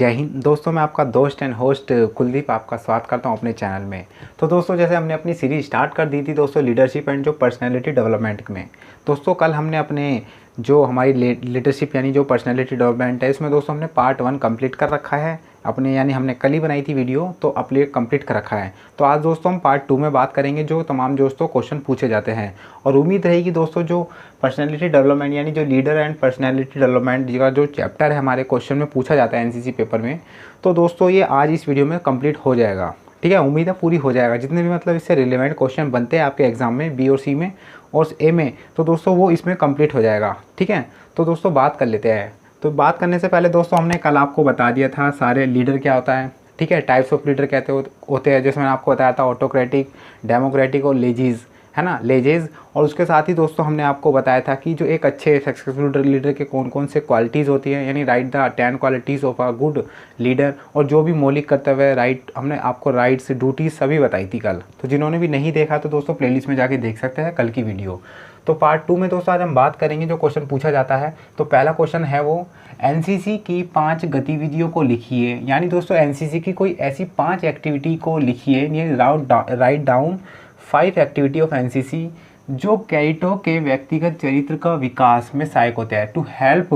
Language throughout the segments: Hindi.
जय हिंद दोस्तों, मैं आपका दोस्त एंड होस्ट कुलदीप आपका स्वागत करता हूं अपने चैनल में। तो दोस्तों, जैसे हमने अपनी सीरीज स्टार्ट कर दी थी दोस्तों लीडरशिप एंड जो पर्सनैलिटी डेवलपमेंट में। दोस्तों कल हमने अपने जो हमारी लीडरशिप यानी जो पर्सनैलिटी डेवलपमेंट है इसमें दोस्तों हमने पार्ट 1 कंप्लीट कर रखा है अपने, यानी हमने कल ही बनाई थी वीडियो तो अपने कंप्लीट कर रखा है। तो आज दोस्तों हम पार्ट 2 में बात करेंगे जो तमाम दोस्तों क्वेश्चन पूछे जाते हैं, और उम्मीद रहेगी दोस्तों जो पर्सनैलिटी डेवलपमेंट यानी जो लीडर एंड पर्सनैलिटी डेवलपमेंट का जो चैप्टर है हमारे क्वेश्चन में पूछा जाता है एनसीसी पेपर में, तो दोस्तों ये आज इस वीडियो में कंप्लीट हो जाएगा। ठीक है, उम्मीद है पूरी हो जाएगा। जितने भी मतलब इससे रिलेवेंट क्वेश्चन बनते हैं आपके एग्जाम में बी और सी में और ए में, तो दोस्तों वो इसमें कंप्लीट हो जाएगा। ठीक है, तो दोस्तों बात कर लेते हैं। तो बात करने से पहले दोस्तों हमने कल आपको बता दिया था सारे लीडर क्या होता है। ठीक है, टाइप्स ऑफ लीडर कहते होते हैं, जैसे मैंने आपको बताया था ऑटोक्रेटिक, डेमोक्रेटिक और लेजीज, है ना, लेजेज। और उसके साथ ही दोस्तों हमने आपको बताया था कि जो एक अच्छे सक्सेसफुल लीडर के कौन कौन से क्वालिटीज़ होती है, यानी right the 10 qualities of a good leader, और जो भी मौलिक कर्तव्य राइट, हमने आपको राइट्स ड्यूटीज सभी बताई थी कल। तो जिन्होंने भी नहीं देखा तो दोस्तों प्लेलिस्ट में जाके देख सकते हैं कल की वीडियो। तो पार्ट 2 में दोस्तों आज हम बात करेंगे जो क्वेश्चन पूछा जाता है। तो पहला क्वेश्चन है वो एनसीसी की 5 गतिविधियों को लिखिए, यानी दोस्तों एनसीसी की कोई ऐसी 5 एक्टिविटी को लिखिए, यानी write down 5 activity of NCC जो कैडेटों के व्यक्तिगत चरित्र का विकास में सहायक होते हैं, to help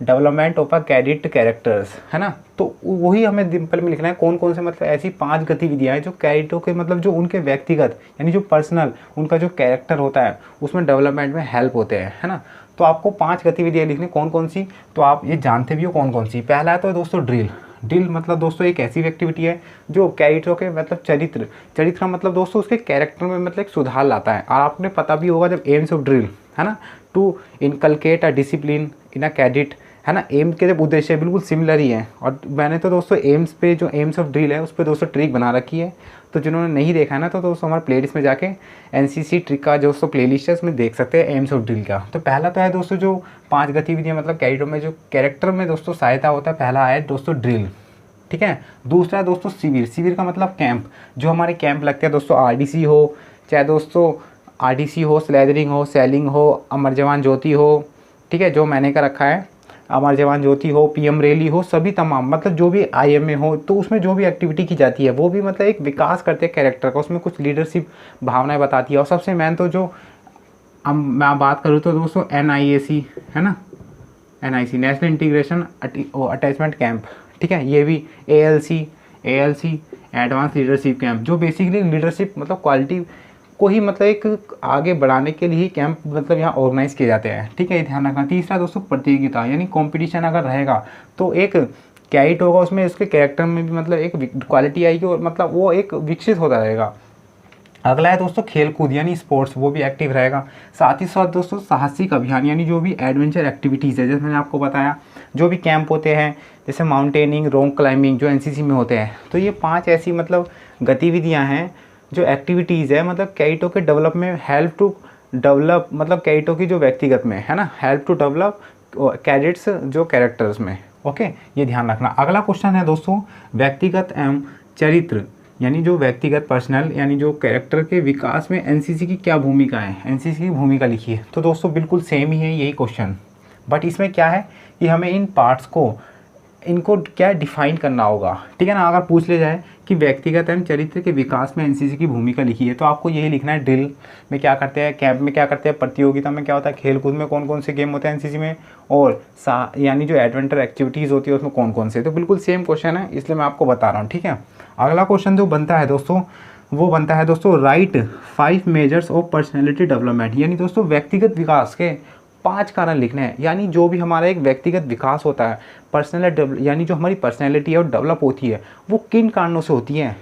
development of a cadet characters, है ना। तो वही हमें सिंपल में लिखना है कौन कौन से मतलब ऐसी 5 गतिविधियां हैं जो कैडेटों के मतलब जो उनके व्यक्तिगत यानी जो पर्सनल उनका जो कैरेक्टर होता है उसमें डेवलपमेंट में हेल्प होते हैं, है ना। तो आपको 5 गतिविधियां लिखनी, कौन कौन सी, तो आप ये जानते भी हो कौन कौन सी। पहला है तो दोस्तों ड्रिल। ड्रिल मतलब दोस्तों एक ऐसी एक्टिविटी है जो कैडेटों के मतलब चरित्र मतलब दोस्तों उसके कैरेक्टर में मतलब एक सुधार लाता है। और आपने पता भी होगा जब एम्स ऑफ ड्रिल, है ना, to inculcate a discipline in a cadet, है ना। एम के जब उद्देश्य बिल्कुल सिमिलर ही है। और मैंने तो दोस्तों एम्स पे जो एम्स ऑफ ड्रिल है उस पर दोस्तों ट्रिक बना रखी है, तो जिन्होंने नहीं देखा है ना तो दोस्तों हमारे प्लेलिस्ट में जाके एनसीसी ट्रिक का जो दोस्तों प्लेलिस्ट है उसमें देख सकते हैं एम्स ऑफ ड्रिल का। तो पहला तो है दोस्तों जो 5 गतिविधियाँ मतलब कैडेटों में जो कैरेक्टर में दोस्तों सहायता होता है, पहला है दोस्तों ड्रिल। ठीक है, दूसरा है दोस्तों शिविर। शिविर का मतलब कैंप, जो हमारे कैंप लगते हैं दोस्तों आरडीसी हो, चाहे दोस्तों आरडीसी हो, स्लेदरिंग हो, सेलिंग हो, अमर जवान ज्योति हो, ठीक है, जो मैंने का रखा है अमर जवान ज्योति हो, पीएम रैली हो, सभी तमाम मतलब जो भी आईएमए हो, तो उसमें जो भी एक्टिविटी की जाती है वो भी मतलब एक विकास करते हैं कैरेक्टर का, उसमें कुछ लीडरशिप भावनाएं बताती है। और सबसे मेन तो जो मैं बात करूँ तो दोस्तों एनआईएसी, है ना, NIC national integration attachment camp, ठीक है, ये भी एएलसी एडवांस लीडरशिप कैंप, जो बेसिकली लीडरशिप मतलब क्वालिटी को ही मतलब एक आगे बढ़ाने के लिए कैंप मतलब यहाँ ऑर्गेनाइज किए जाते हैं। ठीक है, ध्यान रखना। तीसरा दोस्तों प्रतियोगिता, यानी कंपटीशन अगर रहेगा तो एक कैडेट होगा उसमें उसके कैरेक्टर में भी मतलब एक क्वालिटी आएगी और मतलब वो एक विकसित होता रहेगा। अगला है दोस्तों खेल कूद यानी स्पोर्ट्स, वो भी एक्टिव रहेगा। साथ ही साथ दोस्तों साहसिक अभियान यानी जो भी एडवेंचर एक्टिविटीज़ है, जैसे मैंने आपको बताया जो भी कैंप होते हैं जैसे माउंटेनिंग, रॉक क्लाइंबिंग जो एनसीसी में होते हैं, तो ये 5 ऐसी मतलब गतिविधियां हैं जो एक्टिविटीज़ है मतलब कैडेटों के डेवलप में हेल्प टू डेवलप मतलब कैडेटों की जो व्यक्तिगत में, है ना, हेल्प टू डेवलप कैडेट्स जो कैरेक्टर्स में। ओके, ये ध्यान रखना। अगला क्वेश्चन है दोस्तों व्यक्तिगत एवं चरित्र, यानी जो व्यक्तिगत पर्सनल यानी जो कैरेक्टर के विकास में एनसीसी की क्या भूमिका है, एनसीसी की भूमिका लिखिए। तो दोस्तों बिल्कुल सेम ही है यही क्वेश्चन, बट इसमें क्या है कि हमें इन पार्ट्स को इनको क्या डिफाइन करना होगा। ठीक है ना, अगर पूछ ले जाए कि व्यक्तिगत एवं चरित्र के विकास में एनसीसी की भूमिका लिखी है तो आपको यही लिखना है ड्रिल में क्या करते हैं, कैंप में क्या करते हैं, प्रतियोगिता में क्या होता है, खेल कूद में कौन कौन से गेम होते हैं एनसीसी में, और यानी जो एडवेंचर एक्टिविटीज़ होती है उसमें कौन कौन से। तो बिल्कुल सेम क्वेश्चन है इसलिए मैं आपको बता रहा हूँ। ठीक है, अगला क्वेश्चन जो बनता है दोस्तों वो बनता है दोस्तों right 5 measures of personality development, यानी दोस्तों व्यक्तिगत विकास के 5 कारण लिखने हैं। यानी जो भी हमारा एक व्यक्तिगत विकास होता है पर्सनैलिटी, यानी जो हमारी पर्सनैलिटी है वो डेवलप होती है वो किन कारणों से होती है।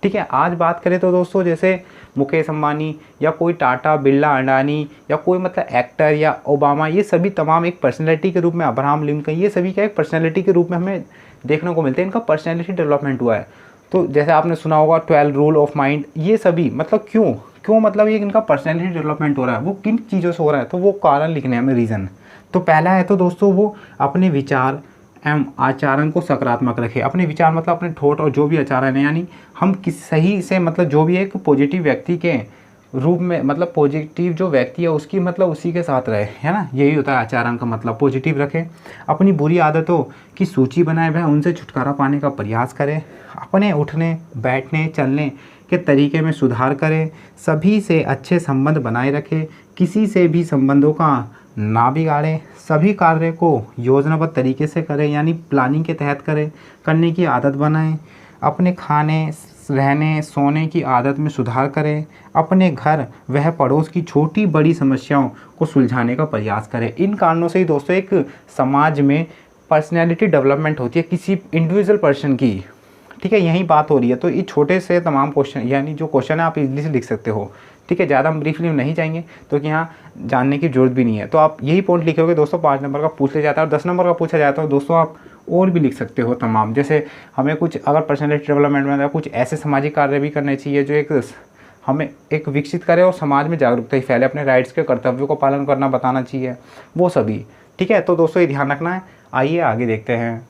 ठीक है, आज बात करें तो दोस्तों जैसे मुकेश अंबानी या कोई टाटा बिरला अडानी या कोई मतलब एक्टर या ओबामा, ये सभी तमाम एक पर्सनैलिटी के रूप में, अब्राहम लिंकन, ये सभी क्या एक पर्सनैलिटी के रूप में हमें देखने को मिलते हैं, इनका पर्सनैलिटी डेवलपमेंट हुआ है। तो जैसे आपने सुना होगा 12 रूल ऑफ माइंड, ये सभी मतलब क्यों मतलब ये इनका पर्सनैलिटी डेवलपमेंट हो रहा है, वो किन चीज़ों से हो रहा है, तो वो कारण लिखने हैं हमें, रीज़न। तो पहला है तो दोस्तों वो अपने विचार एवं आचरण को सकारात्मक रखे। अपने विचार मतलब अपने थॉट और जो भी आचरण है, यानी हम किस सही से मतलब जो भी एक पॉजिटिव व्यक्ति के रूप में मतलब पॉजिटिव जो व्यक्ति है उसकी मतलब उसी के साथ रहे, है ना। यही होता है आचरण का मतलब, पॉजिटिव रखें। अपनी बुरी आदतों की सूची बनाए, वह उनसे छुटकारा पाने का प्रयास करें। अपने उठने बैठने चलने के तरीके में सुधार करें। सभी से अच्छे संबंध बनाए रखें। किसी से भी संबंधों का ना बिगाड़ें। सभी कार्य को योजनाबद्ध तरीके से करें, यानी प्लानिंग के तहत करें, करने की आदत बनाएं। अपने खाने रहने सोने की आदत में सुधार करें। अपने घर वह पड़ोस की छोटी बड़ी समस्याओं को सुलझाने का प्रयास करें। इन कारणों से ही दोस्तों एक समाज में पर्सनैलिटी डेवलपमेंट होती है किसी इंडिविजुअल पर्सन की, ठीक है। यही बात हो रही है। तो ये छोटे से तमाम क्वेश्चन, यानी जो क्वेश्चन है आप इजीली से लिख सकते हो, ठीक है। ज़्यादा हम ब्रीफली नहीं जाएंगे तो कि यहाँ जानने की जरूरत भी नहीं है। तो आप यही पॉइंट लिखोगे दोस्तों, 5 नंबर का पूछ लिया जाता है और 10 नंबर का पूछा जाता है दोस्तों। आप और भी लिख सकते हो तमाम, जैसे हमें कुछ अगर पर्सनैलिटी डेवलपमेंट में कुछ ऐसे सामाजिक कार्य भी करने चाहिए जो एक हमें एक विकसित करे और समाज में जागरूकता ही फैले। अपने राइट्स के कर्तव्यों को पालन करना बताना चाहिए, वो सभी, ठीक है। तो दोस्तों ये ध्यान रखना है। आइए आगे देखते हैं।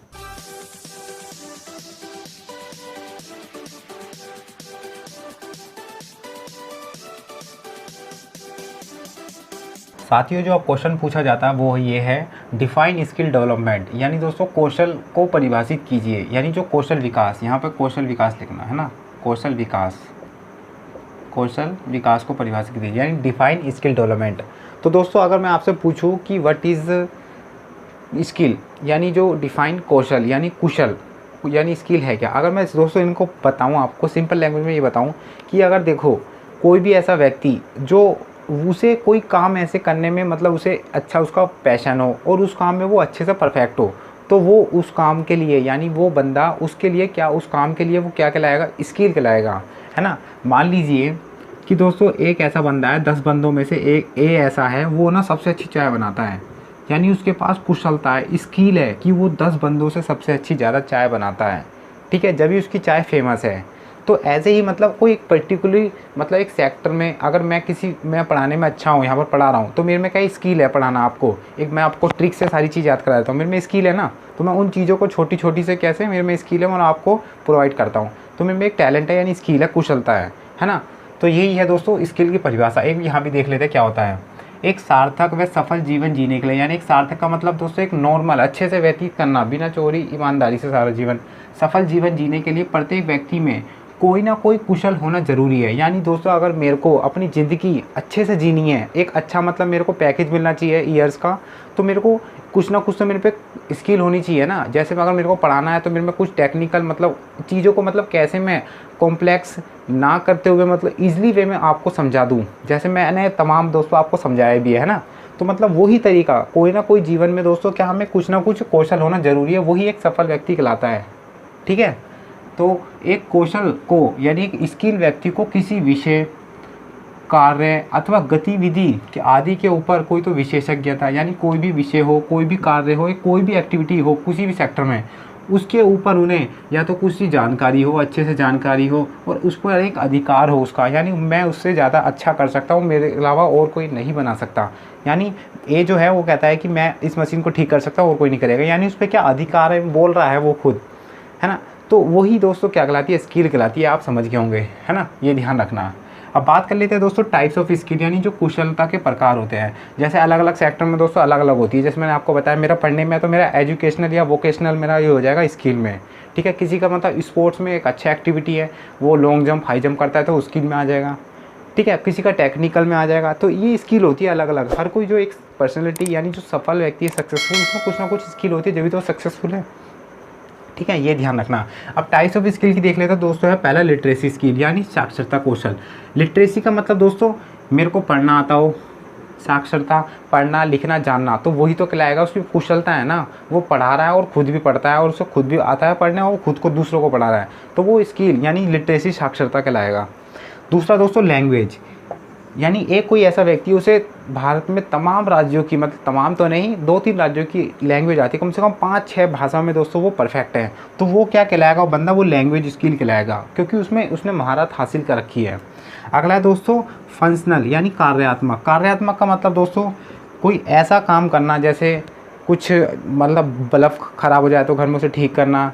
साथियों जो अब क्वेश्चन पूछा जाता है वो ये है, डिफाइन स्किल डेवलपमेंट, यानी दोस्तों कौशल को परिभाषित कीजिए। यानी जो कौशल विकास, यहाँ पे कौशल विकास लिखना है ना, कौशल विकास को परिभाषित कीजिए, यानी डिफाइन स्किल डेवलपमेंट। तो दोस्तों अगर मैं आपसे पूछूं कि व्हाट इज़ स्किल, यानी जो डिफाइन कौशल यानी कुशल यानी स्किल है क्या, अगर मैं दोस्तों इनको बताऊं आपको सिंपल लैंग्वेज में ये बताऊं कि अगर देखो कोई भी ऐसा व्यक्ति जो उसे कोई काम ऐसे करने में मतलब उसे अच्छा उसका पैशन हो और उस काम में वो अच्छे से परफेक्ट हो, तो वो उस काम के लिए यानी वो बंदा उसके लिए क्या, उस काम के लिए वो क्या कहलाएगा, स्किल कहलाएगा, है ना। मान लीजिए कि दोस्तों एक ऐसा बंदा है, 10 बंदों में से एक ए ऐसा है, वो ना सबसे अच्छी चाय बनाता है, यानी उसके पास कुशलता है, स्किल है कि वो 10 बंदों से सबसे अच्छी ज़्यादा चाय बनाता है, ठीक है। जब भी उसकी चाय फेमस है। तो ऐसे ही मतलब कोई एक पर्टिकुलरली मतलब एक सेक्टर में अगर मैं पढ़ाने में अच्छा हूँ, यहाँ पर पढ़ा रहा हूँ, तो मेरे में क्या स्किल है पढ़ाना आपको, एक मैं आपको ट्रिक से सारी चीज़ याद करा देता हूँ, मेरे में स्किल है ना, तो मैं उन चीज़ों को छोटी छोटी से कैसे मेरे में स्किल है मैं आपको प्रोवाइड करता हूँ। तो मेरे में एक टैलेंट है यानी स्किल है, कुशलता है ना। तो यही है दोस्तों स्किल की परिभाषा। एक यहाँ भी देख लेते हैं क्या होता है। एक सार्थक व सफल जीवन जीने के लिए, यानी एक सार्थक का मतलब दोस्तों एक नॉर्मल अच्छे से व्यतीत करना, बिना चोरी ईमानदारी से सारा जीवन, सफल जीवन जीने के लिए प्रत्येक व्यक्ति में कोई ना कोई कुशल होना ज़रूरी है। यानी दोस्तों अगर मेरे को अपनी ज़िंदगी अच्छे से जीनी है, एक अच्छा मतलब मेरे को पैकेज मिलना चाहिए ईयर्स का, तो मेरे को कुछ ना कुछ तो मेरे पे स्किल होनी चाहिए ना। जैसे अगर मेरे को पढ़ाना है तो मेरे में कुछ टेक्निकल मतलब चीज़ों को मतलब कैसे मैं कॉम्प्लेक्स ना करते हुए मतलब ईजिली वे में आपको समझा दूँ, जैसे मैंने तमाम दोस्तों आपको समझाया भी है ना। तो मतलब वही तरीका कोई ना कोई जीवन में दोस्तों क्या हमें कुछ ना कुछ कौशल होना ज़रूरी है, वही एक सफल व्यक्ति कहलाता है, ठीक है। तो एक कौशल को यानी एक स्किल व्यक्ति को किसी विषय कार्य अथवा गतिविधि के आदि के ऊपर कोई तो विशेषज्ञता, यानी कोई भी विषय हो, कोई भी कार्य हो, कोई भी एक्टिविटी हो किसी भी सेक्टर में, उसके ऊपर उन्हें या तो कुछ सी जानकारी हो, अच्छे से जानकारी हो और उस पर एक अधिकार हो उसका, यानी मैं उससे ज़्यादा अच्छा कर सकता हूँ, मेरे अलावा और कोई नहीं बना सकता। यानी ये जो है वो कहता है कि मैं इस मशीन को ठीक कर सकता हूँ और कोई नहीं करेगा, यानी उस पर क्या अधिकार है बोल रहा है वो खुद, है ना। तो वही दोस्तों क्या कहलाती है, स्किल कहलाती है। आप समझ गए होंगे, है ना, ये ध्यान रखना। अब बात कर लेते हैं दोस्तों टाइप्स ऑफ स्किल, यानी जो कुशलता के प्रकार होते हैं। जैसे अलग अलग सेक्टर में दोस्तों अलग अलग होती है। जैसे मैंने आपको बताया मेरा पढ़ने में तो मेरा एजुकेशनल या वोकेशनल मेरा ये हो जाएगा स्किल में, ठीक है। किसी का मतलब स्पोर्ट्स में एक अच्छा एक्टिविटी है, वो लॉन्ग जंप हाई जंप करता है तो स्किल में आ जाएगा, ठीक है। किसी का टेक्निकल में आ जाएगा। तो ये स्किल होती है अलग अलग। हर कोई जो एक पर्सनैलिटी यानी जो सफल व्यक्ति है सक्सेसफुल, उसमें कुछ ना कुछ स्किल होती है जब भी तो सक्सेसफुल है, ठीक है। ये ध्यान रखना। अब टाइप्स ऑफ स्किल की देख लेते हैं दोस्तों। है पहला लिटरेसी स्किल, यानी साक्षरता कौशल। लिटरेसी का मतलब दोस्तों मेरे को पढ़ना आता हो, साक्षरता पढ़ना लिखना जानना, तो वही तो कहलाएगा उसकी कुशलता है ना। वो पढ़ा रहा है और खुद भी पढ़ता है और उसे खुद भी आता है पढ़ने और खुद को दूसरों को पढ़ा रहा है, तो वो स्किल यानी लिटरेसी साक्षरता कहलाएगा। दूसरा दोस्तों लैंग्वेज, यानी एक कोई ऐसा व्यक्ति उसे भारत में तमाम राज्यों की मतलब तमाम तो नहीं 2-3 राज्यों की लैंग्वेज आती है, कम से कम 5-6 भाषा में दोस्तों वो परफेक्ट है, तो वो क्या कहलाएगा, वो बंदा वो लैंग्वेज स्किल कहलाएगा, क्योंकि उसमें उसने महारत हासिल कर रखी है। अगला है दोस्तों फंक्शनल, यानी कार्यात्मक। कार्यात्मक का मतलब दोस्तों कोई ऐसा काम करना, जैसे कुछ मतलब बल्ब ख़राब हो जाए तो घर में उसे ठीक करना,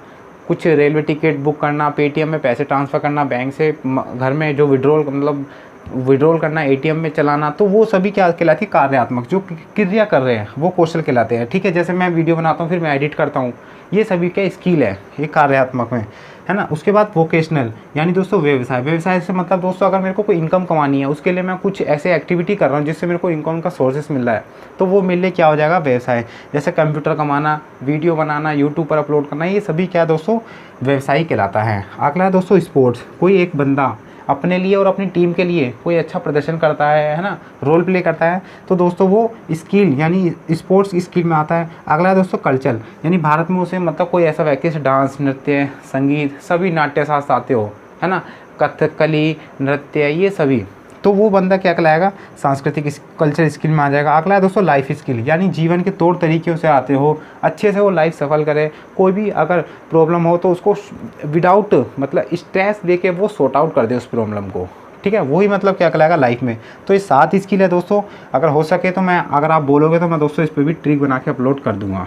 कुछ रेलवे टिकट बुक करना, पेटीएम में पैसे ट्रांसफ़र करना, बैंक से घर में जो विड्रॉल मतलब विड्रॉल करना, एटीएम में चलाना, तो वो सभी क्या कहलाती है, कार्यात्मक। जो क्रिया कर रहे हैं वो कौशल कहलाते हैं, ठीक है। जैसे मैं वीडियो बनाता हूँ फिर मैं एडिट करता हूँ, ये सभी क्या स्किल है, ये कार्यात्मक में, है ना। उसके बाद वोकेशनल यानी दोस्तों व्यवसाय। व्यवसाय से मतलब दोस्तों अगर मेरे को कोई इनकम कमानी है, उसके लिए मैं कुछ ऐसे एक्टिविटी कर रहा हूँ जिससे मेरे को इनकम का सोर्सेस मिल रहा है, तो वो मेरे लिए क्या हो जाएगा, व्यवसाय। जैसे कंप्यूटर कमाना, वीडियो बनाना, यूट्यूब पर अपलोड करना, ये सभी क्या दोस्तों व्यवसाय कहलाता है। अगला है दोस्तों स्पोर्ट्स। कोई एक बंदा अपने लिए और अपनी टीम के लिए कोई अच्छा प्रदर्शन करता है ना, रोल प्ले करता है, तो दोस्तों वो स्किल यानी स्पोर्ट्स स्किल में आता है। अगला है दोस्तों कल्चर, यानी भारत में उसे मतलब कोई ऐसा व्यक्ति जैसे डांस, नृत्य, संगीत, सभी नाट्य शास्त्र आते हो, है ना, कथकली, नृत्य, ये सभी, तो वो बंदा क्या कहलाएगा, सांस्कृतिक कल्चर स्किल में आ जाएगा। अगला है दोस्तों लाइफ स्किल, यानी जीवन के तौर तरीके से आते हो, अच्छे से वो लाइफ सफल करे, कोई भी अगर प्रॉब्लम हो तो उसको विदाउट मतलब स्ट्रेस दे के वो सॉर्ट आउट कर दे उस प्रॉब्लम को, ठीक है। वही मतलब क्या कहलाएगा लाइफ में। तो ये 7 स्किल है दोस्तों। अगर हो सके तो मैं, अगर आप बोलोगे तो मैं दोस्तों इस पर भी ट्रिक बना के अपलोड कर दूँगा,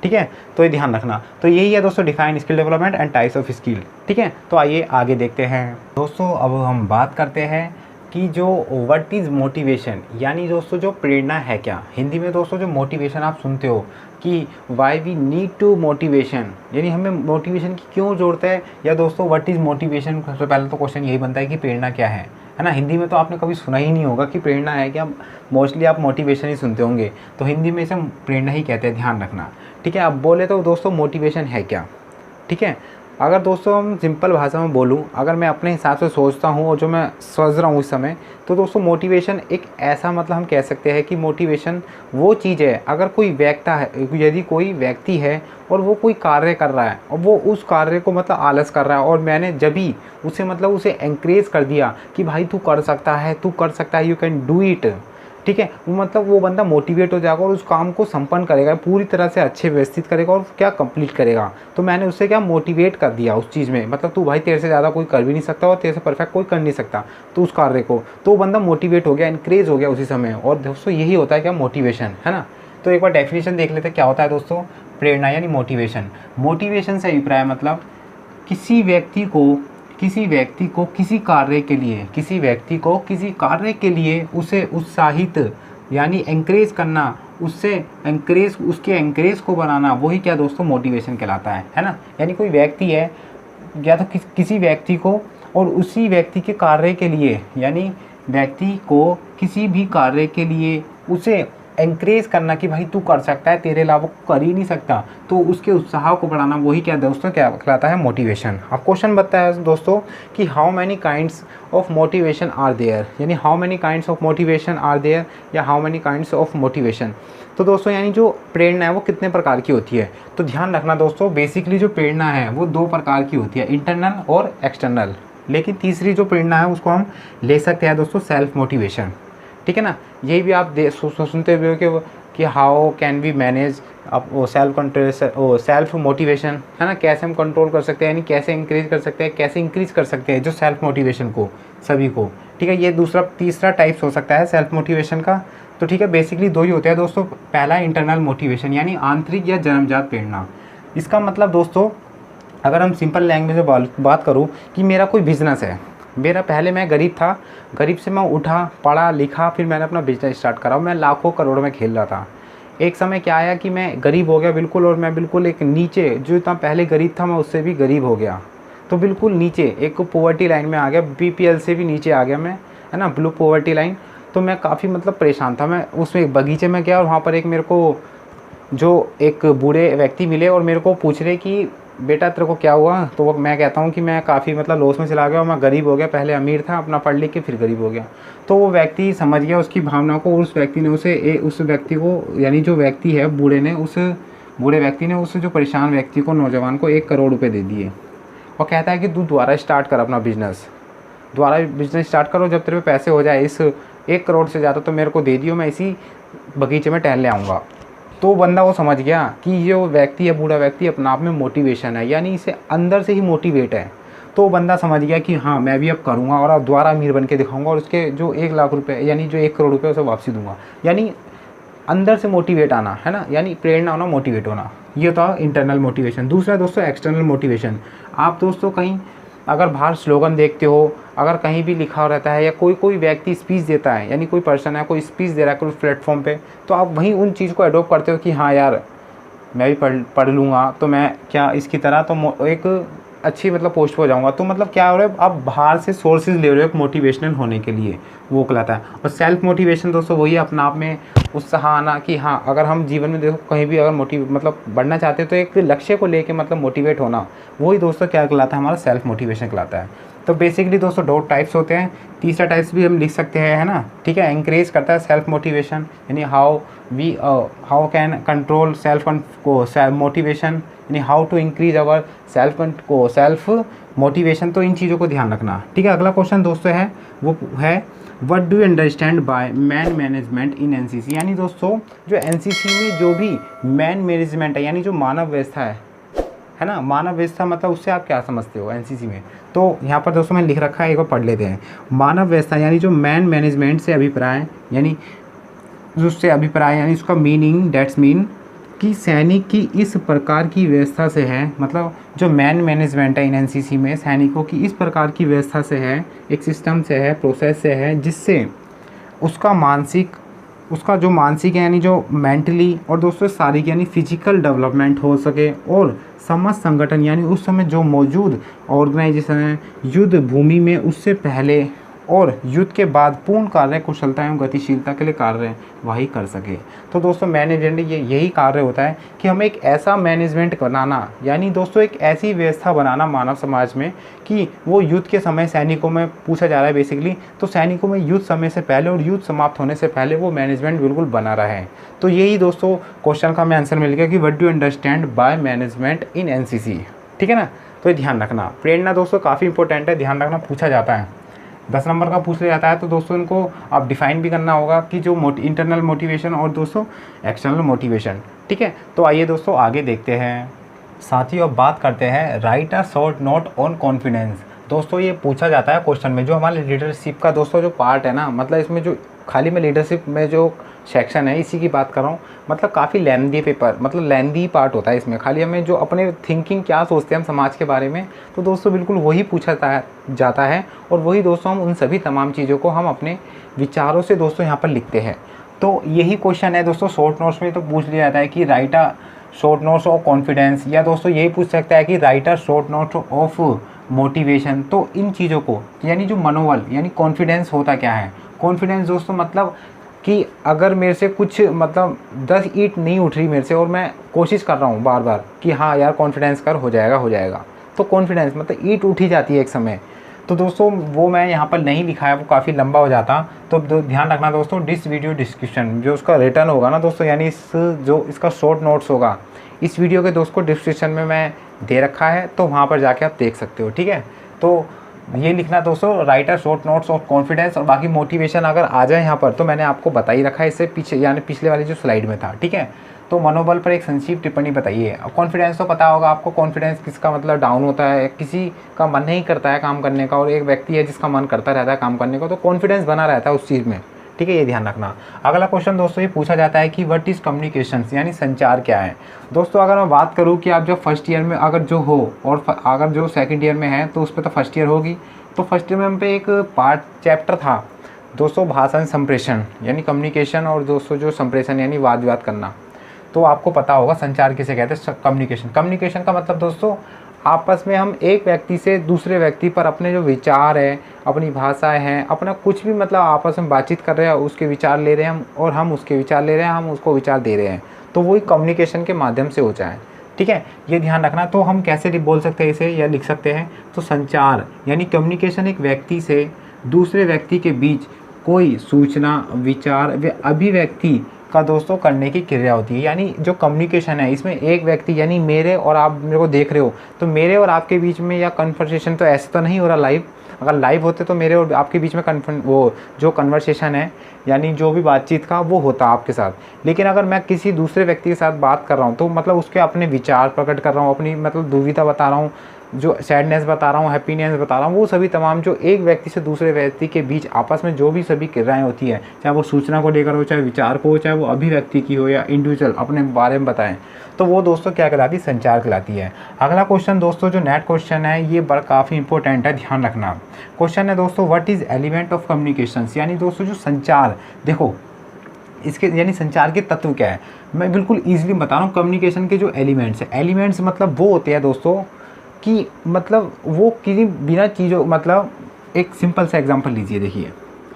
ठीक है। तो ये ध्यान रखना। तो यही है दोस्तों define skill development and types of skill, ठीक है। तो आइए आगे देखते हैं दोस्तों। अब हम बात करते हैं कि जो व्हाट इज़ मोटिवेशन, यानी दोस्तों जो प्रेरणा है क्या। हिंदी में दोस्तों जो मोटिवेशन आप सुनते हो कि why we need to motivation, यानी हमें मोटिवेशन की क्यों ज़रूरत है, या दोस्तों व्हाट इज़ मोटिवेशन, सबसे पहले तो क्वेश्चन यही बनता है कि प्रेरणा क्या है ना। हिंदी में तो आपने कभी सुना ही नहीं होगा कि प्रेरणा है क्या, मोस्टली आप मोटिवेशन ही सुनते होंगे, तो हिंदी में इसे प्रेरणा ही कहते हैं, ध्यान रखना, ठीक है। अब बोले तो दोस्तों मोटिवेशन है क्या, ठीक है। अगर दोस्तों हम सिंपल भाषा में बोलूँ, अगर मैं अपने हिसाब से सोचता हूँ और जो मैं सोच रहा हूँ इस समय, तो दोस्तों मोटिवेशन एक ऐसा मतलब हम कह सकते हैं कि मोटिवेशन वो चीज़ है, अगर कोई व्यक्ति है, यदि कोई व्यक्ति है और वो कोई कार्य कर रहा है और वो उस कार्य को मतलब आलस कर रहा है, और मैंने जब भी उसे मतलब उसे एनकरेज कर दिया कि भाई तू कर सकता है, तू कर सकता है, यू कैन डू इट, ठीक है, वो मतलब वो बंदा मोटिवेट हो जाएगा और उस काम को संपन्न करेगा, पूरी तरह से अच्छे व्यवस्थित करेगा और क्या कंप्लीट करेगा। तो मैंने उससे क्या मोटिवेट कर दिया उस चीज़ में, मतलब तू भाई तेरे से ज़्यादा कोई कर भी नहीं सकता और तेरे से परफेक्ट कोई कर नहीं सकता, तो उस कार्य को, तो वो बंदा मोटिवेट हो गया, इनक्रेज हो गया उसी समय। और दोस्तों यही होता है क्या, मोटिवेशन, है ना। तो एक बार डेफिनेशन देख लेते हैं क्या होता है दोस्तों प्रेरणा यानी मोटिवेशन। मोटिवेशन से अभिप्राय मतलब किसी व्यक्ति को किसी कार्य के लिए उसे उत्साहित यानी एंकरेज करना, उसके एंकरेज को बनाना, वही क्या दोस्तों मोटिवेशन कहलाता है ना। यानी कोई व्यक्ति है या तो किसी व्यक्ति को और उसी व्यक्ति के कार्य के लिए, यानी व्यक्ति को किसी भी कार्य के लिए उसे एंकरेज करना कि भाई तू कर सकता है, तेरे अलावा कर ही नहीं सकता, तो उसके उत्साह को बढ़ाना, वही क्या दोस्तों क्या कहलाता है मोटिवेशन। अब क्वेश्चन बनता है दोस्तों कि how many kinds of motivation are there, यानी how many kinds of motivation are there या how many kinds of motivation. तो दोस्तों यानी जो प्रेरणा है वो कितने प्रकार की होती है, तो ध्यान रखना दोस्तों, बेसिकली जो प्रेरणा है वो 2 प्रकार की होती है, इंटरनल और एक्सटर्नल। लेकिन तीसरी जो प्रेरणा है उसको हम ले सकते हैं दोस्तों सेल्फ मोटिवेशन, ठीक है ना। यही भी आप सुनते हुए कि how can we manage self motivation, है ना, कैसे हम कंट्रोल कर सकते हैं, यानी कैसे इंक्रीज कर सकते हैं, कैसे इंक्रीज कर सकते हैं जो सेल्फ मोटिवेशन को सभी को, ठीक है। ये तीसरा टाइप्स हो सकता है सेल्फ मोटिवेशन का। तो ठीक है, बेसिकली 2 ही होते हैं दोस्तों। पहला इंटरनल मोटिवेशन यानी आंतरिक या जन्मजात प्रेरणा। इसका मतलब दोस्तों अगर हम सिंपल लैंग्वेज में बात करूँ कि मेरा कोई बिजनेस है, पहले मैं गरीब था, गरीब से मैं उठा, पढ़ा लिखा, फिर मैंने अपना बिजनेस स्टार्ट करा, मैं लाखों करोड़ों में खेल रहा था। एक समय क्या आया कि मैं गरीब हो गया बिल्कुल, और मैं बिल्कुल एक नीचे, जो इतना पहले गरीब था मैं उससे भी गरीब हो गया, तो बिल्कुल नीचे एक पॉवर्टी लाइन में आ गया, बीपीएल से भी नीचे आ गया मैं, है ना, ब्लू पॉवर्टी लाइन। तो मैं काफ़ी मतलब परेशान था। मैं उसमें एक बगीचे में गया और वहाँ पर एक मेरे को जो एक बूढ़े व्यक्ति मिले और मेरे को पूछ रहे कि बेटा तेरे को क्या हुआ, तो वो मैं कहता हूँ कि मैं काफ़ी मतलब लॉस में चला गया और मैं गरीब हो गया, पहले अमीर था, अपना पढ़ लिख के फिर गरीब हो गया। तो वो व्यक्ति समझ गया उसकी भावना को, उस व्यक्ति ने उस व्यक्ति को, यानी जो व्यक्ति है बूढ़े ने, उस बूढ़े व्यक्ति ने उस जो परेशान व्यक्ति को, नौजवान को 1 करोड़ रुपये दे दिए और कहता है कि तू दोबारा स्टार्ट कर अपना बिजनेस, दोबारा बिजनेस स्टार्ट करो, जब तेरे पे पैसे हो जाए इस 1 करोड़ से ज़्यादा तो मेरे को दे दियो, मैं इसी बगीचे में टहल ले आऊँगा। तो बंदा वो समझ गया कि ये जो व्यक्ति है, बूढ़ा व्यक्ति, अपना आप में मोटिवेशन है, यानी इसे अंदर से ही मोटिवेट है। तो बंदा समझ गया कि हाँ मैं भी अब करूँगा और अब दोबारा अमीर बन के दिखाऊँगा और उसके जो 1 लाख रुपए यानी जो 1 करोड़ रुपये उसे वापसी दूंगा, यानी अंदर से मोटिवेट आना, है ना, यानी प्रेरणा होना, मोटिवेट होना। ये था इंटरनल मोटिवेशन। दूसरा दोस्तों एक्सटर्नल मोटिवेशन। आप दोस्तों कहीं अगर बाहर स्लोगन देखते हो, अगर कहीं भी लिखा हुआ रहता है या कोई व्यक्ति स्पीच देता है, यानी कोई पर्सन है कोई स्पीच दे रहा है कोई प्लेटफॉर्म पे, तो आप वहीं उन चीज़ को अडोप्ट करते हो कि हाँ यार मैं भी पढ़ लूँगा तो मैं क्या इसकी तरह तो एक अच्छी मतलब पोस्ट पे हो जाऊँगा। तो मतलब क्या हो रहा है, आप बाहर से सोर्सेज ले रहे हो एक मोटिवेशनल होने के लिए, वो कहलाता है। और सेल्फ मोटिवेशन दोस्तों वही अपना आप में उत्साह आना कि हाँ अगर हम जीवन में देखो कहीं भी अगर मतलब बढ़ना चाहते हैं तो एक लक्ष्य को लेके मतलब मोटिवेट होना, वही दोस्तों क्या कहलाता है, हमारा सेल्फ मोटिवेशन कहलाता है। तो बेसिकली दोस्तों 2 टाइप्स होते हैं, तीसरा टाइप्स भी हम लिख सकते हैं, है ना, ठीक है। इंक्रेज करता है सेल्फ मोटिवेशन, यानी how can control self motivation, यानी how to increase our self motivation. तो इन चीज़ों को ध्यान रखना, ठीक है। अगला क्वेश्चन दोस्तों है वो है what do you understand by man management in NCC, यानी दोस्तों जो एनसीसी में जो भी मैन मैनेजमेंट है, यानी जो मानव व्यवस्था है ना, मानव व्यवस्था मतलब उससे आप क्या समझते हो एनसीसी में। तो यहाँ पर दोस्तों मैंने लिख रखा है, एक बार पढ़ लेते हैं। मानव व्यवस्था यानी जो मैन मैनेजमेंट से अभिप्राय, यानी उससे अभिप्राय यानी उसका मीनिंग डेट्स मीन कि सैनिक की इस प्रकार की व्यवस्था से है, मतलब जो मैन मैनेजमेंट है इन एनसीसी में सैनिकों की इस प्रकार की व्यवस्था से है, एक सिस्टम से है, प्रोसेस से है, जिससे उसका जो मानसिक है यानी जो मेंटली और दोस्तों शारीरिक यानी फिजिकल डेवलपमेंट हो सके, और समस्त संगठन यानी उस समय जो मौजूद ऑर्गेनाइजेशन है युद्ध भूमि में उससे पहले और युद्ध के बाद पूर्ण कार्य कुशलता एवं गतिशीलता के लिए कार्य वही कर सके। तो दोस्तों मैनेजमेंट यही कार्य होता है कि हमें एक ऐसा मैनेजमेंट बनाना, यानी दोस्तों एक ऐसी व्यवस्था बनाना मानव समाज में कि वो युद्ध के समय सैनिकों में पूछा जा रहा है बेसिकली, तो सैनिकों में युद्ध समय से पहले और युद्ध समाप्त होने से पहले वो मैनेजमेंट बिल्कुल बना रहा है। तो यही दोस्तों क्वेश्चन का हमें आंसर मिल गया कि what do understand by management in NCC, ठीक है ना। तो ये ध्यान रखना, प्रेरणा दोस्तों काफ़ी इंपॉर्टेंट है, ध्यान रखना पूछा जाता है, 10 नंबर का पूछ लिया जाता है। तो दोस्तों इनको आप डिफाइन भी करना होगा कि जो इंटरनल मोटिवेशन और दोस्तों एक्सटर्नल मोटिवेशन, ठीक है। तो आइए दोस्तों आगे देखते हैं, साथियों अब बात करते हैं right a short note on confidence. दोस्तों ये पूछा जाता है क्वेश्चन में, जो हमारे लीडरशिप का दोस्तों जो पार्ट है ना, मतलब इसमें जो खाली मैं लीडरशिप में जो सेक्शन है इसी की बात कर रहा हूँ, मतलब काफ़ी लेंदी पेपर, मतलब लेंदी पार्ट होता है इसमें, खाली हमें जो अपने थिंकिंग क्या सोचते हैं हम समाज के बारे में, तो दोस्तों बिल्कुल वही पूछा जाता है और वही दोस्तों हम उन सभी तमाम चीज़ों को हम अपने विचारों से दोस्तों यहाँ पर लिखते हैं। तो यही क्वेश्चन है दोस्तों शॉर्ट नोट्स में, तो पूछ लिया जाता है कि right a short notes of confidence, या दोस्तों यही पूछ सकता है कि right a short note of motivation. तो इन चीज़ों को यानी जो मनोबल यानी कॉन्फिडेंस होता क्या है, कॉन्फिडेंस दोस्तों मतलब कि अगर मेरे से कुछ मतलब 10 ईंट नहीं उठ रही मेरे से और मैं कोशिश कर रहा हूँ बार बार कि हाँ यार कॉन्फिडेंस कर, हो जाएगा, तो कॉन्फिडेंस मतलब ईंट उठी जाती है एक समय। तो दोस्तों वो मैं यहाँ पर नहीं लिखा है, वो काफ़ी लंबा हो जाता, तो ध्यान रखना दोस्तों दिस वीडियो डिस्क्रिप्शन जो उसका रिटर्न होगा ना दोस्तों, यानी जो इसका शॉर्ट नोट्स होगा इस वीडियो के दोस्तों डिस्क्रिप्शन में मैं दे रखा है, तो वहाँ पर जाके आप देख सकते हो, ठीक है। तो ये लिखना दोस्तों राइटर शॉर्ट नोट्स और कॉन्फिडेंस, और बाकी मोटिवेशन अगर आ जाए यहाँ पर तो मैंने आपको बता ही रखा है इससे पीछे, यानी पिछले वाली जो स्लाइड में था, ठीक है। तो मनोबल पर एक संक्षिप्त टिप्पणी बताइए। कॉन्फिडेंस तो पता होगा आपको, कॉन्फिडेंस किसका मतलब डाउन होता है, किसी का मन नहीं करता है काम करने का और एक व्यक्ति है जिसका मन करता रहता है काम करने का, तो कॉन्फिडेंस बना रहता है उस चीज़ में, ठीक है, ये ध्यान रखना। अगला क्वेश्चन दोस्तों ये पूछा जाता है कि व्हाट इज़ कम्युनिकेशन, यानी संचार क्या है। दोस्तों अगर मैं बात करूँ कि आप जब फर्स्ट ईयर में अगर जो हो और अगर जो सेकंड ईयर में है तो उस पर तो फर्स्ट ईयर होगी, तो फर्स्ट ईयर में हम पे एक पार्ट चैप्टर था दोस्तों भाषण संप्रेषण यानी कम्युनिकेशन, और दोस्तों जो संप्रेषण यानी वाद विवाद करना। तो आपको पता होगा संचार किसे कहते हैं, कम्युनिकेशन का मतलब दोस्तों आपस में हम एक व्यक्ति से दूसरे व्यक्ति पर अपने जो विचार है, अपनी भाषाएं हैं, अपना कुछ भी मतलब आपस में बातचीत कर रहे हैं, उसके विचार ले रहे हैं हम और हम उसके विचार ले रहे हैं, हम उसको विचार दे रहे हैं, तो वही कम्युनिकेशन के माध्यम से हो जाए, ठीक है, ये ध्यान रखना। तो हम कैसे बोल सकते हैं इसे या लिख सकते हैं, तो संचार यानी कम्युनिकेशन एक व्यक्ति से दूसरे व्यक्ति के बीच कोई सूचना, विचार व अभिव्यक्ति का दोस्तों करने की क्रिया होती है। यानी जो कम्युनिकेशन है इसमें एक व्यक्ति यानी मेरे और आप मेरे को देख रहे हो, तो मेरे और आपके बीच में या कन्वर्सेशन तो ऐसे तो नहीं हो रहा लाइव, अगर लाइव होते तो मेरे और आपके बीच में वो जो कन्वर्सेशन है यानी जो भी बातचीत का वो होता आपके साथ, लेकिन अगर मैं किसी दूसरे व्यक्ति के साथ बात कर रहा हूँ तो मतलब उसके अपने विचार प्रकट कर रहा हूँ, अपनी मतलब दुविधा बता रहा हूँ, जो सैडनेस बता रहा हूँ, हैप्पीनेस बता रहा हूँ, वो सभी तमाम जो एक व्यक्ति से दूसरे व्यक्ति के बीच आपस में जो भी सभी क्रियाएं होती है, चाहे वो सूचना को लेकर हो, चाहे विचार को हो, चाहे वो अभिव्यक्ति की हो या इंडिविजुअल अपने बारे में बताएं, तो वो दोस्तों क्या कहलाती है, संचार कहलाती है। अगला क्वेश्चन दोस्तों जो नेट क्वेश्चन है ये काफ़ी इंपॉर्टेंट है, ध्यान रखना। क्वेश्चन है दोस्तों what is element of communication, यानी दोस्तों जो संचार, देखो इसके यानी संचार के तत्व क्या है, मैं बिल्कुल ईजिली बता रहा हूँ। कम्युनिकेशन के जो एलिमेंट्स है, एलिमेंट्स मतलब वो होते हैं दोस्तों कि मतलब वो किसी बिना चीज़ों, मतलब एक सिंपल सा एग्जांपल लीजिए, देखिए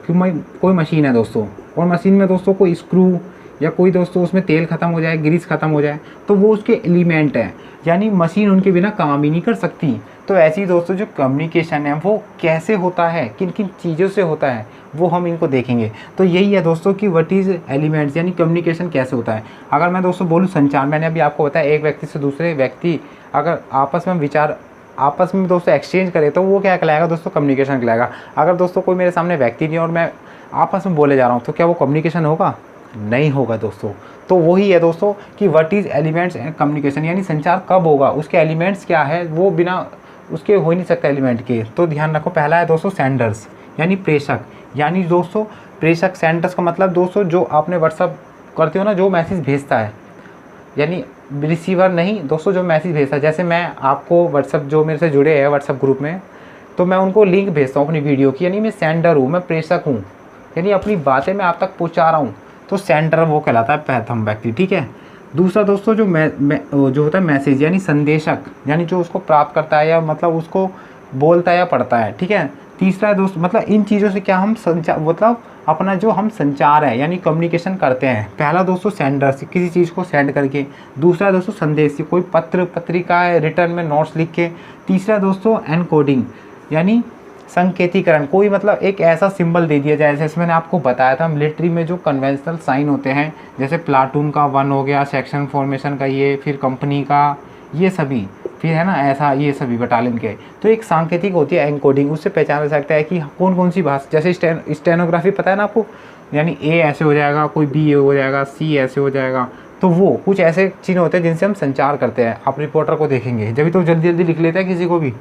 कि कोई मशीन है दोस्तों, और मशीन में दोस्तों कोई स्क्रू या कोई दोस्तों उसमें तेल ख़त्म हो जाए, ग्रीस ख़त्म हो जाए, तो वो उसके एलिमेंट हैं, यानी मशीन उनके बिना काम ही नहीं कर सकती। तो ऐसे ही दोस्तों जो कम्युनिकेशन है वो कैसे होता है, किन किन चीज़ों से होता है, वो हम इनको देखेंगे। तो यही है दोस्तों कि व्हाट इज़ एलिमेंट्स, यानी कम्युनिकेशन कैसे होता है। अगर मैं दोस्तों बोलूँ संचार, मैंने अभी आपको बताया एक व्यक्ति से दूसरे व्यक्ति अगर आपस में विचार आपस में दोस्तों एक्सचेंज करे तो वो क्या कहलाएगा दोस्तों, कम्युनिकेशन कहलाएगा। अगर दोस्तों कोई मेरे सामने व्यक्ति नहीं और मैं आपस में बोले जा रहा हूँ तो क्या वो कम्युनिकेशन होगा, नहीं होगा दोस्तों। तो वही है दोस्तों कि what is elements and communication, यानी संचार कब होगा, उसके एलिमेंट्स क्या है, वो बिना उसके हो ही नहीं सकता एलिमेंट के। तो ध्यान रखो, पहला है दोस्तों सेंडर्स, यानी प्रेषक, यानी दोस्तों प्रेषक। सेंडर्स का मतलब दोस्तों जो आपने व्हाट्सअप करते हो ना, जो मैसेज भेजता है, यानी रिसीवर नहीं दोस्तों, जो मैसेज भेजता है। जैसे मैं आपको व्हाट्सअप, जो मेरे से जुड़े हैं व्हाट्सअप ग्रुप में, तो मैं उनको लिंक भेजता हूँ अपनी वीडियो की, यानी मैं सेंडर हूँ, मैं प्रेषक हूँ, यानी अपनी बातें मैं आप तक पहुँचा रहा हूँ, तो सेंडर वो कहलाता है प्रथम व्यक्ति, ठीक है। दूसरा दोस्तों जो जो होता है मैसेज, यानी संदेशक, यानी जो उसको प्राप्त करता है या मतलब उसको बोलता है या पढ़ता है, ठीक है। तीसरा है दोस्त, मतलब इन चीज़ों से क्या हम संचार, मतलब अपना जो हम संचार है यानी कम्युनिकेशन करते हैं। पहला दोस्तों सेंडर, किसी चीज़ को सेंड करके। दूसरा दोस्तों संदेश, कोई पत्र पत्रिका है, रिटर्न में नोट्स लिख के। तीसरा दोस्तों एनकोडिंग, यानी संकेतीकरण, कोई मतलब एक ऐसा सिंबल दे दिया जाए, जैसे मैंने आपको बताया था मिलिट्री में जो कन्वेंशनल साइन होते हैं, जैसे प्लाटून का 1 हो गया, सेक्शन फॉर्मेशन का ये, फिर कंपनी का ये सभी, फिर है ना ऐसा ये सभी बटालियन के। तो एक सांकेतिक होती है एनकोडिंग, उससे पहचाना जा सकता है कि कौन कौन सी भाषा, जैसे स्टेनोग्राफी पता है ना आपको, यानी ए ऐसे हो जाएगा, कोई बी हो जाएगा, सी ऐसे हो जाएगा, तो वो कुछ ऐसे चिन्ह होते हैं जिनसे हम संचार करते हैं। आप रिपोर्टर को देखेंगे जब तो जल्दी जल्दी लिख लेता है किसी को भी।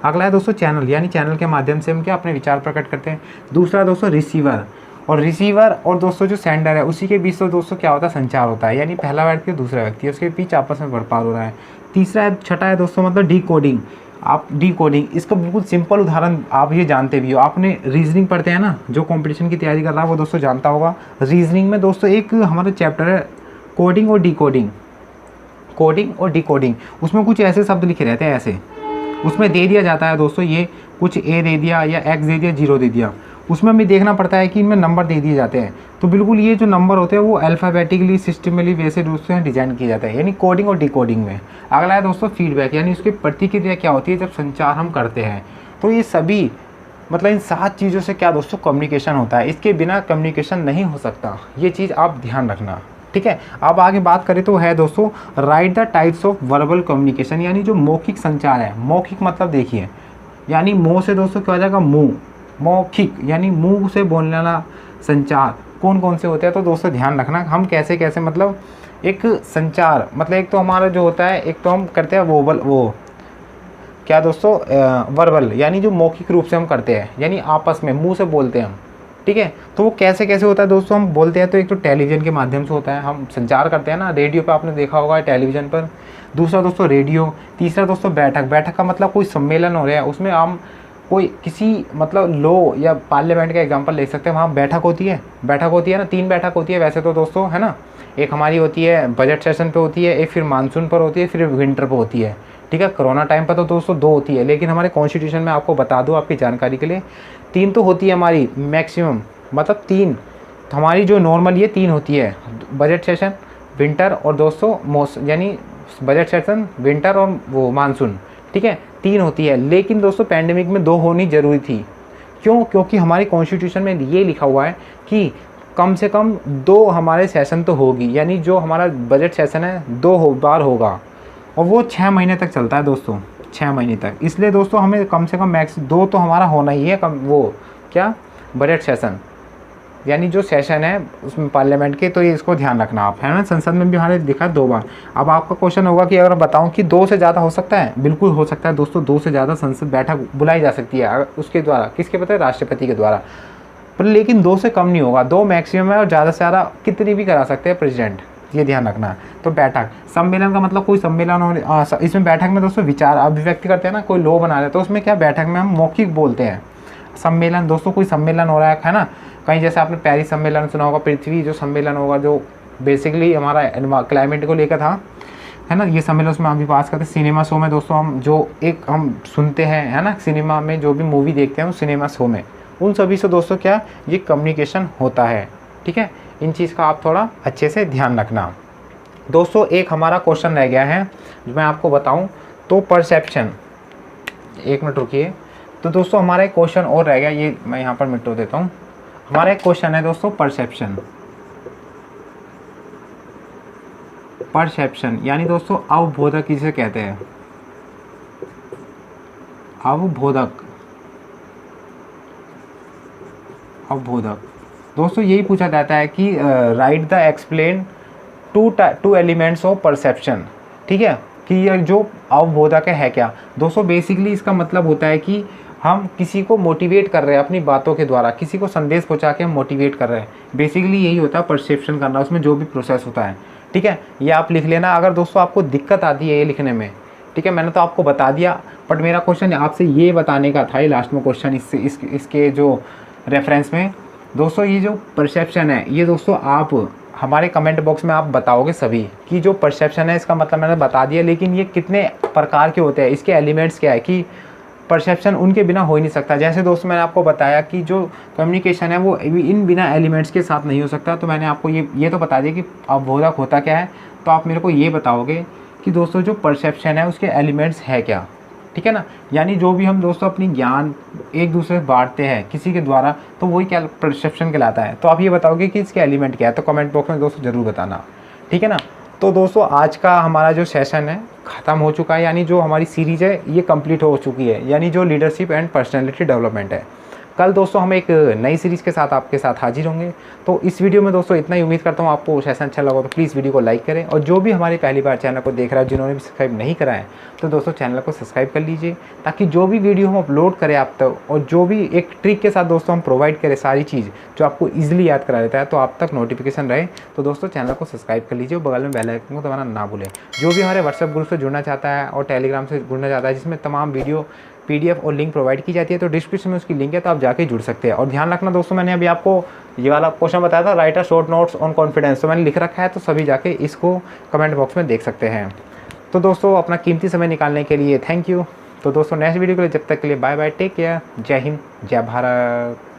अगला है दोस्तों चैनल, यानी चैनल के माध्यम से हम क्या अपने विचार प्रकट करते हैं। दूसरा दोस्तों रिसीवर, और रिसीवर और दोस्तों जो सेंडर है उसी के बीच तो दोस्तों क्या होता है, संचार होता है, यानी पहला व्यक्ति दूसरा व्यक्ति उसके बीच आपस में व्यापार हो रहा है। तीसरा है, छठा है दोस्तों मतलब डिकोडिंग। आप डिकोडिंग, इसका बिल्कुल सिंपल उदाहरण आप ये जानते भी हो, आपने रीजनिंग पढ़ते हैं ना, जो कंपटीशन की तैयारी कर रहा है वो दोस्तों जानता होगा। रीजनिंग में दोस्तों एक हमारा चैप्टर है कोडिंग और डिकोडिंग, कोडिंग और डिकोडिंग। उसमें कुछ ऐसे शब्द लिखे रहते हैं, ऐसे उसमें दे दिया जाता है दोस्तों, ये कुछ ए दे दिया या एक्स दे दिया, 0 दे दिया, उसमें हमें देखना पड़ता है कि इनमें नंबर दे दिए जाते हैं। तो बिल्कुल ये जो नंबर होते हैं वो अल्फ़ाबेटिकली सिस्टमली वैसे रूप से डिज़ाइन किए जाते हैं, यानी कोडिंग और डिकोडिंग में। अगला है दोस्तों फीडबैक, यानी उसकी प्रतिक्रिया क्या होती है जब संचार हम करते हैं। तो ये सभी मतलब इन 7 चीज़ों से क्या दोस्तों कम्युनिकेशन होता है, इसके बिना कम्युनिकेशन नहीं हो सकता, ये चीज़ आप ध्यान रखना, ठीक है। अब आगे बात करें तो है दोस्तों right the types of verbal communication, यानी जो मौखिक संचार है। मौखिक मतलब देखिए, यानी मुँह से दोस्तों क्या हो जाएगा, मुँह, मौखिक यानी मुंह से बोलने वाला संचार कौन कौन से होते हैं। तो दोस्तों ध्यान रखना हम कैसे कैसे मतलब एक संचार, मतलब एक तो हमारा जो होता है, एक तो हम करते हैं वो क्या दोस्तों वर्बल, यानी जो मौखिक रूप से हम करते हैं, यानी आपस में मुंह से बोलते हैं हम, ठीक है। तो वो कैसे कैसे होता है दोस्तों, हम बोलते हैं तो एक तो टेलीविज़न के माध्यम से होता है, हम संचार करते हैं ना, रेडियो पे आपने देखा होगा, टेलीविज़न पर। दूसरा दोस्तों रेडियो। तीसरा दोस्तों बैठक, बैठक का मतलब कोई सम्मेलन हो रहा है, उसमें हम कोई किसी मतलब लो या पार्लियामेंट का एग्जांपल ले सकते हैं, वहाँ बैठक होती है ना, 3 बैठक होती है वैसे तो दोस्तों, है ना। एक हमारी होती है बजट सेशन पे होती है, एक फिर मानसून पर होती है, फिर विंटर पर होती है, ठीक है। कोरोना टाइम पर तो दोस्तों 2 होती है, लेकिन हमारे कॉन्स्टिट्यूशन में आपको बता दूँ आपकी जानकारी के लिए 3 तो होती है हमारी मैक्सिमम, मतलब 3 तो हमारी जो नॉर्मल ये 3 होती है, बजट सेशन, विंटर और दोस्तों यानी बजट सेशन, विंटर और वो मानसून, ठीक है, 3 होती है। लेकिन दोस्तों पैंडेमिक में 2 होनी जरूरी थी, क्यों? क्योंकि हमारी कॉन्स्टिट्यूशन में ये लिखा हुआ है कि कम से कम 2 हमारे सेशन तो होगी, यानी जो हमारा बजट सेशन है 2 बार होगा, और वो 6 महीने तक चलता है दोस्तों, 6 महीने तक। इसलिए दोस्तों हमें कम से कम मैक्स 2 तो हमारा होना ही है, कम वो क्या बजट सेशन, यानी जो सेशन है उसमें पार्लियामेंट के, तो ये इसको ध्यान रखना आप, है ना। संसद में भी हमारे दिखा 2 बार। अब आपका क्वेश्चन होगा कि अगर बताऊं कि 2 से ज़्यादा हो सकता है, बिल्कुल हो सकता है दोस्तों, 2 से ज़्यादा संसद बैठक बुलाई जा सकती है उसके द्वारा, किसके पता है, राष्ट्रपति के द्वारा। पर लेकिन 2 से कम नहीं होगा, 2 मैक्सिमम है, और ज़्यादा से ज़्यादा कितनी भी करा सकते हैं प्रेसिडेंट, ये ध्यान रखना है। तो बैठक, सम्मेलन का मतलब कोई सम्मेलन हो, इसमें बैठक में दोस्तों विचार अभिव्यक्ति करते हैं ना, कोई लॉ बना रहे हैं, तो उसमें क्या बैठक में हम मौखिक बोलते हैं। सम्मेलन दोस्तों, कोई सम्मेलन हो रहा है ना, कहीं जैसे आपने पेरिस सम्मेलन सुना होगा, पृथ्वी जो सम्मेलन होगा, जो बेसिकली हमारा क्लाइमेट को लेकर था, है ना, ये सम्मेलन उसमें हम भी पास करते हैं। सिनेमा शो में दोस्तों हम जो एक हम सुनते हैं, है ना, सिनेमा में जो भी मूवी देखते हैं उस सिनेमा शो में, उन सभी से दोस्तों क्या ये कम्युनिकेशन होता है, ठीक है। इन चीज़ का आप थोड़ा अच्छे से ध्यान रखना। दोस्तों एक हमारा क्वेश्चन रह गया है जो मैं आपको बताऊं, तो परसेप्शन, 1 मिनट रुकिए। तो दोस्तों हमारा एक क्वेश्चन और रह गया, ये मैं यहाँ पर मिटो देता हूँ। हमारा एक क्वेश्चन है दोस्तों परसेप्शन, परसेप्शन यानी दोस्तों अवबोधक किसे कहते हैं, अवबोधक, अवबोधक। दोस्तों यही पूछा जाता है कि right the explain two elements of perception, ठीक है, कि ये जो अवबोधक है क्या। दोस्तों बेसिकली इसका मतलब होता है कि हम किसी को मोटिवेट कर रहे हैं अपनी बातों के द्वारा, किसी को संदेश पहुंचा के हम मोटिवेट कर रहे हैं, बेसिकली यही होता है परसेप्शन करना, उसमें जो भी प्रोसेस होता है, ठीक है। ये आप लिख लेना अगर दोस्तों आपको दिक्कत आती है ये लिखने में, ठीक है। मैंने तो आपको बता दिया, बट मेरा क्वेश्चन आपसे ये बताने का था, ये लास्ट में क्वेश्चन इसके जो रेफरेंस में दोस्तों, ये जो परसेप्शन है, ये दोस्तों आप हमारे कमेंट बॉक्स में आप बताओगे सभी कि जो परसेप्शन है इसका मतलब मैंने बता दिया, लेकिन ये कितने प्रकार के होते हैं, इसके एलिमेंट्स क्या है, कि परसेप्शन उनके बिना हो ही नहीं सकता। जैसे दोस्तों मैंने आपको बताया कि जो कम्युनिकेशन है वो इन बिना एलिमेंट्स के साथ नहीं हो सकता, तो मैंने आपको ये तो बता दिया कि अवबोधक होता क्या है। तो आप मेरे को ये बताओगे कि दोस्तों जो परसेप्शन है उसके एलिमेंट्स है क्या, ठीक है ना। यानी जो भी हम दोस्तों अपनी ज्ञान एक दूसरे से बांटते हैं किसी के द्वारा, तो वही क्या परसेप्शन कहलाता है। तो आप ये बताओगे कि इसके एलिमेंट क्या है, तो कमेंट बॉक्स में दोस्तों ज़रूर बताना, ठीक है ना। तो दोस्तों आज का हमारा जो सेशन है ख़त्म हो चुका है, यानी जो हमारी सीरीज़ है ये कंप्लीट हो चुकी है, यानी जो लीडरशिप एंड पर्सनैलिटी डेवलपमेंट है। कल दोस्तों हम एक नई सीरीज़ के साथ आपके साथ हाजिर होंगे। तो इस वीडियो में दोस्तों इतना ही, उम्मीद करता हूँ आपको सेशन अच्छा लगा, तो प्लीज़ वीडियो को लाइक करें, और जो भी हमारी पहली बार चैनल को देख रहा है, जिन्होंने भी सब्सक्राइब नहीं करा है, तो दोस्तों चैनल को सब्सक्राइब कर लीजिए, ताकि जो भी वीडियो हम अपलोड करें आप तक, और जो भी एक ट्रिक के साथ दोस्तों हम प्रोवाइड करें सारी चीज़ जो आपको ईजिली याद करा देता है, तो आप तक नोटिफिकेशन रहे। तो दोस्तों चैनल को सब्सक्राइब कर लीजिए और बगल में बेल आइकन को दबाना ना भूलें। जो भी हमारे व्हाट्सएप ग्रुप से जुड़ना चाहता है और टेलीग्राम से जुड़ना चाहता है, जिसमें तमाम वीडियो PDF और लिंक प्रोवाइड की जाती है, तो डिस्क्रिप्शन में उसकी लिंक है, तो आप जाके जुड़ सकते हैं। और ध्यान रखना दोस्तों, मैंने अभी आपको ये वाला क्वेश्चन बताया था, right a short notes on confidence, तो मैंने लिख रखा है, तो सभी जाके इसको कमेंट बॉक्स में देख सकते हैं। तो दोस्तों अपना कीमती समय निकालने के लिए थैंक यू। तो दोस्तों नेक्स्ट वीडियो के लिए जब तक के लिए बाय बाय, टेक केयर, जय हिंद, जय भारत।